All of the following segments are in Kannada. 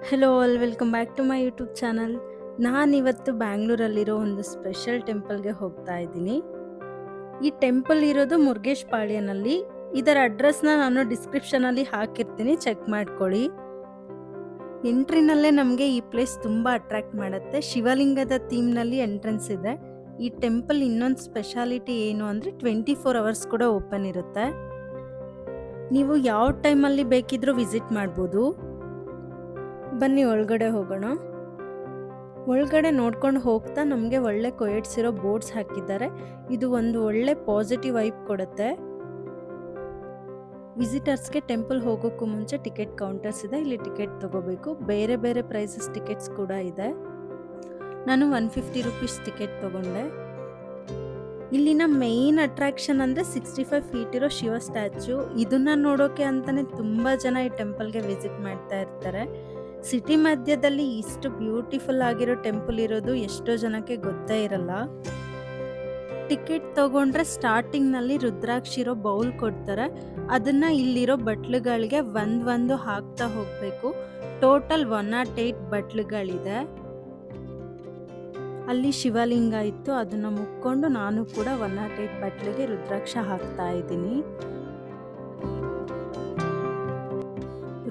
Hello all welcome back to my YouTube channel. ನಾನಿವತ್ತು ಬ್ಯಾಂಗ್ಳೂರಲ್ಲಿರೋ ಒಂದು ಸ್ಪೆಷಲ್ ಟೆಂಪಲ್ಗೆ ಹೋಗ್ತಾ ಇದ್ದೀನಿ. ಈ ಟೆಂಪಲ್ ಇರೋದು ಮುರುಗೇಶ್ ಪಾಳ್ಯನಲ್ಲಿ. ಇದರ ಅಡ್ರೆಸ್ನ ನಾನು ಡಿಸ್ಕ್ರಿಪ್ಷನಲ್ಲಿ ಹಾಕಿರ್ತೀನಿ, ಚೆಕ್ ಮಾಡ್ಕೊಳ್ಳಿ. ಎಂಟ್ರಿನಲ್ಲೇ ನಮಗೆ ಈ ಪ್ಲೇಸ್ ತುಂಬ ಅಟ್ರಾಕ್ಟ್ ಮಾಡುತ್ತೆ. ಶಿವಲಿಂಗದ ಥೀಮ್ನಲ್ಲಿ ಎಂಟ್ರೆನ್ಸ್ ಇದೆ. ಈ ಟೆಂಪಲ್ ಇನ್ನೊಂದು ಸ್ಪೆಷಾಲಿಟಿ ಏನು ಅಂದರೆ 24 ಅವರ್ಸ್ ಕೂಡ ಓಪನ್ ಇರುತ್ತೆ. ನೀವು ಯಾವ ಟೈಮಲ್ಲಿ ಬೇಕಿದ್ರೂ ವಿಸಿಟ್ ಮಾಡ್ಬೋದು. ಬನ್ನಿ ಒಳಗಡೆ ಹೋಗೋಣ. ಒಳಗಡೆ ನೋಡ್ಕೊಂಡು ಹೋಗ್ತಾ ನಮಗೆ ಒಳ್ಳೆ ಕೊಯೆಟ್ಸ್ ಇರೋ ಬೋರ್ಡ್ಸ್ ಹಾಕಿದ್ದಾರೆ. ಇದು ಒಂದು ಒಳ್ಳೆ ಪಾಸಿಟಿವ್ ವೈಬ್ ಕೊಡುತ್ತೆ. ವಿಸಿಟರ್ಸ್ಗೆ ಟೆಂಪಲ್ ಹೋಗೋಕ್ಕೂ ಮುಂಚೆ ಟಿಕೆಟ್ ಕೌಂಟರ್ಸ್ ಇದೆ, ಇಲ್ಲಿ ಟಿಕೆಟ್ ತಗೋಬೇಕು. ಬೇರೆ ಬೇರೆ ಪ್ರೈಸಸ್ ಟಿಕೆಟ್ಸ್ ಕೂಡ ಇದೆ. ನಾನು 150 ರುಪೀಸ್ ಟಿಕೆಟ್ ತಗೊಂಡೆ. ಇಲ್ಲಿನ ಮೇಯ್ನ್ ಅಟ್ರಾಕ್ಷನ್ ಅಂದರೆ 65 ಫೀಟ್ ಇರೋ ಶಿವ ಸ್ಟ್ಯಾಚ್ಯೂ. ಇದನ್ನ ನೋಡೋಕೆ ಅಂತಾನೆ ತುಂಬ ಜನ ಈ ಟೆಂಪಲ್ಗೆ ವಿಸಿಟ್ ಮಾಡ್ತಾ ಇರ್ತಾರೆ. ಸಿಟಿ ಮಧ್ಯದಲ್ಲಿ ಇಷ್ಟು ಬ್ಯೂಟಿಫುಲ್ ಆಗಿರೋ ಟೆಂಪಲ್ ಇರೋದು ಎಷ್ಟೋ ಜನಕ್ಕೆ ಗೊತ್ತೇ ಇರಲ್ಲ. ಟಿಕೆಟ್ ತಗೊಂಡ್ರೆ ಸ್ಟಾರ್ಟಿಂಗ್ನಲ್ಲಿ ರುದ್ರಾಕ್ಷಿ ಇರೋ ಬೌಲ್ ಕೊಡ್ತಾರೆ. ಅದನ್ನ ಇಲ್ಲಿರೋ ಬಟ್ಲುಗಳಿಗೆ ಒಂದೊಂದು ಹಾಕ್ತಾ ಹೋಗಬೇಕು. ಟೋಟಲ್ 108 ಬಟ್ಲುಗಳಿದೆ. ಅಲ್ಲಿ ಶಿವಲಿಂಗ ಇತ್ತು, ಅದನ್ನ ಮುಕ್ಕೊಂಡು ನಾನು ಕೂಡ 108 ಬಟ್ಲಿಗೆ ರುದ್ರಾಕ್ಷ ಹಾಕ್ತಾ ಇದ್ದೀನಿ.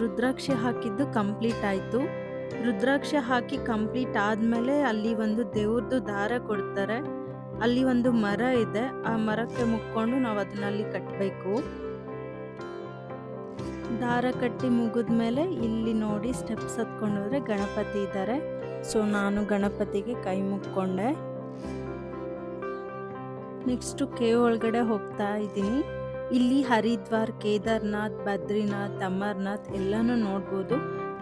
ರುದ್ರಾಕ್ಷಿ ಹಾಕಿದ್ದು ಕಂಪ್ಲೀಟ್ ಆಯಿತು. ರುದ್ರಾಕ್ಷ ಹಾಕಿ ಕಂಪ್ಲೀಟ್ ಆದಮೇಲೆ ಅಲ್ಲಿ ಒಂದು ದೇವ್ರದ್ದು ದಾರ ಕೊಡ್ತಾರೆ. ಅಲ್ಲಿ ಒಂದು ಮರ ಇದೆ, ಆ ಮರಕ್ಕೆ ಮುಕ್ಕೊಂಡು ನಾವು ಅದನ್ನಲ್ಲಿ ಕಟ್ಟಬೇಕು. ದಾರ ಕಟ್ಟಿ ಮುಗಿದ್ಮೇಲೆ ಇಲ್ಲಿ ನೋಡಿ ಸ್ಟೆಪ್ಸ್ ಹತ್ಕೊಂಡು ಹೋದ್ರೆ ಗಣಪತಿ ಇದ್ದಾರೆ. ಸೊ ನಾನು ಗಣಪತಿಗೆ ಕೈ ಮುಕ್ಕೊಂಡೆ. ನೆಕ್ಸ್ಟು ಕೇವ್ ಒಳಗಡೆ ಹೋಗ್ತಾ ಇದ್ದೀನಿ. ಇಲ್ಲಿ ಹರಿದ್ವಾರ್, ಕೇದಾರ್ನಾಥ್, ಬದ್ರಿನಾಥ್, ಅಮರ್ನಾಥ್ ಎಲ್ಲನೂ ನೋಡ್ಬೋದು.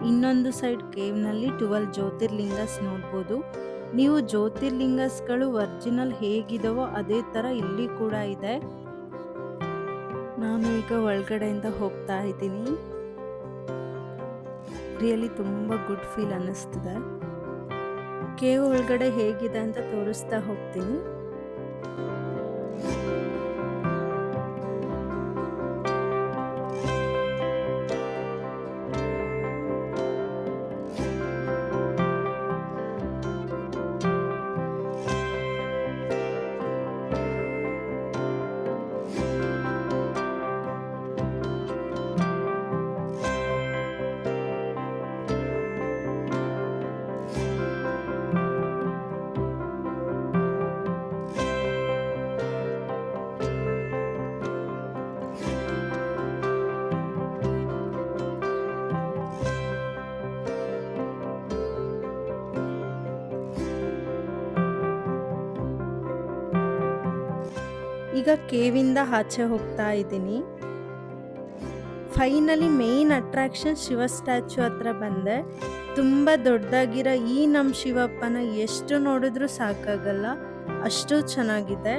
ಇನ್ನೊಂದು ಸೈಡ್ ಕೇವ್ನಲ್ಲಿ 12 ಜ್ಯೋತಿರ್ಲಿಂಗಸ್ ನೋಡ್ಬೋದು. ನೀವು ಜ್ಯೋತಿರ್ಲಿಂಗಸ್ಗಳು ಒರಿಜಿನಲ್ ಹೇಗಿದಾವೋ ಅದೇ ಥರ ಇಲ್ಲಿ ಕೂಡ ಇದೆ. ನಾನು ಈಗ ಒಳಗಡೆಯಿಂದ ಹೋಗ್ತಾ ಇದ್ದೀನಿ. ರಿಯಲಿ ತುಂಬ ಗುಡ್ ಫೀಲ್ ಅನ್ನಿಸ್ತಿದೆ. ಕೇವ್ ಒಳಗಡೆ ಹೇಗಿದೆ ಅಂತ ತೋರಿಸ್ತಾ ಹೋಗ್ತೀನಿ. ಈಗ ಕೇವಿಂದ ಆಚೆ ಹೋಗ್ತಾ ಇದ್ದೀನಿ. Finally main attraction Shiva statue ಹತ್ರ ಬಂದೆ. ತುಂಬ ದೊಡ್ಡದಾಗಿರೋ ಈ ನಮ್ಮ ಶಿವಪ್ಪನ ಎಷ್ಟು ನೋಡಿದ್ರೂ ಸಾಕಾಗಲ್ಲ, ಅಷ್ಟು ಚೆನ್ನಾಗಿದೆ.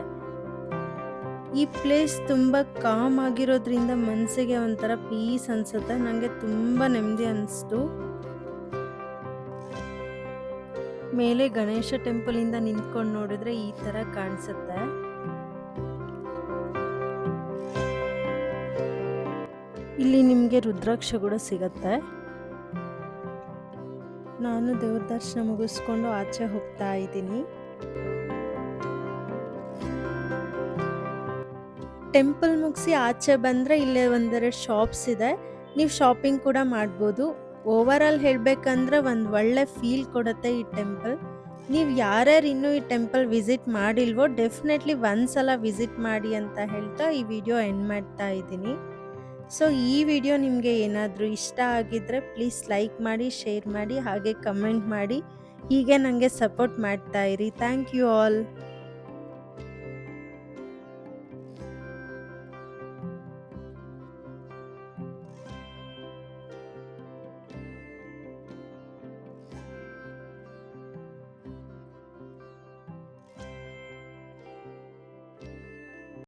ಈ ಪ್ಲೇಸ್ ತುಂಬ ಕಾಮ್ ಆಗಿರೋದ್ರಿಂದ ಮನಸ್ಸಿಗೆ ಒಂಥರ ಪೀಸ್ ಅನ್ಸುತ್ತೆ. ನನಗೆ ತುಂಬ ನೆಮ್ಮದಿ ಅನಿಸ್ತು. ಮೇಲೆ ಗಣೇಶ ಟೆಂಪಲಿಂದ ನಿಂತ್ಕೊಂಡು ನೋಡಿದ್ರೆ ಈ ಥರ ಕಾಣಿಸುತ್ತೆ. ಇಲ್ಲಿ ನಿಮಗೆ ರುದ್ರಾಕ್ಷ ಕೂಡ ಸಿಗತ್ತೆ. ನಾನು ದೇವ್ರ ದರ್ಶನ ಮುಗಿಸ್ಕೊಂಡು ಆಚೆ ಹೋಗ್ತಾ ಇದ್ದೀನಿ. ಟೆಂಪಲ್ ಮುಗಿಸಿ ಆಚೆ ಬಂದರೆ ಇಲ್ಲೇ ಒಂದೆರಡು ಶಾಪ್ಸ್ ಇದೆ, ನೀವು ಶಾಪಿಂಗ್ ಕೂಡ ಮಾಡ್ಬೋದು. ಓವರ್ ಆಲ್ ಹೇಳಬೇಕಂದ್ರೆ ಒಂದು ಒಳ್ಳೆ ಫೀಲ್ ಕೊಡುತ್ತೆ ಈ ಟೆಂಪಲ್. ನೀವು ಯಾರ್ಯಾರು ಇನ್ನೂ ಈ ಟೆಂಪಲ್ ವಿಸಿಟ್ ಮಾಡಿಲ್ವೋ ಡೆಫಿನೆಟ್ಲಿ ಒಂದ್ಸಲ ವಿಸಿಟ್ ಮಾಡಿ ಅಂತ ಹೇಳ್ತಾ ಈ ವಿಡಿಯೋ ಎಂಡ್ ಮಾಡ್ತಾ ಇದ್ದೀನಿ. ಸೊ ಈ ವಿಡಿಯೋ ನಿಮಗೆ ಏನಾದರೂ ಇಷ್ಟ ಆಗಿದ್ದರೆ ಪ್ಲೀಸ್ ಲೈಕ್ ಮಾಡಿ, ಶೇರ್ ಮಾಡಿ, ಹಾಗೆ ಕಮೆಂಟ್ ಮಾಡಿ. ಹೀಗೆ ನನಗೆ ಸಪೋರ್ಟ್ ಮಾಡ್ತಾ ಇರಿ. Thank you all.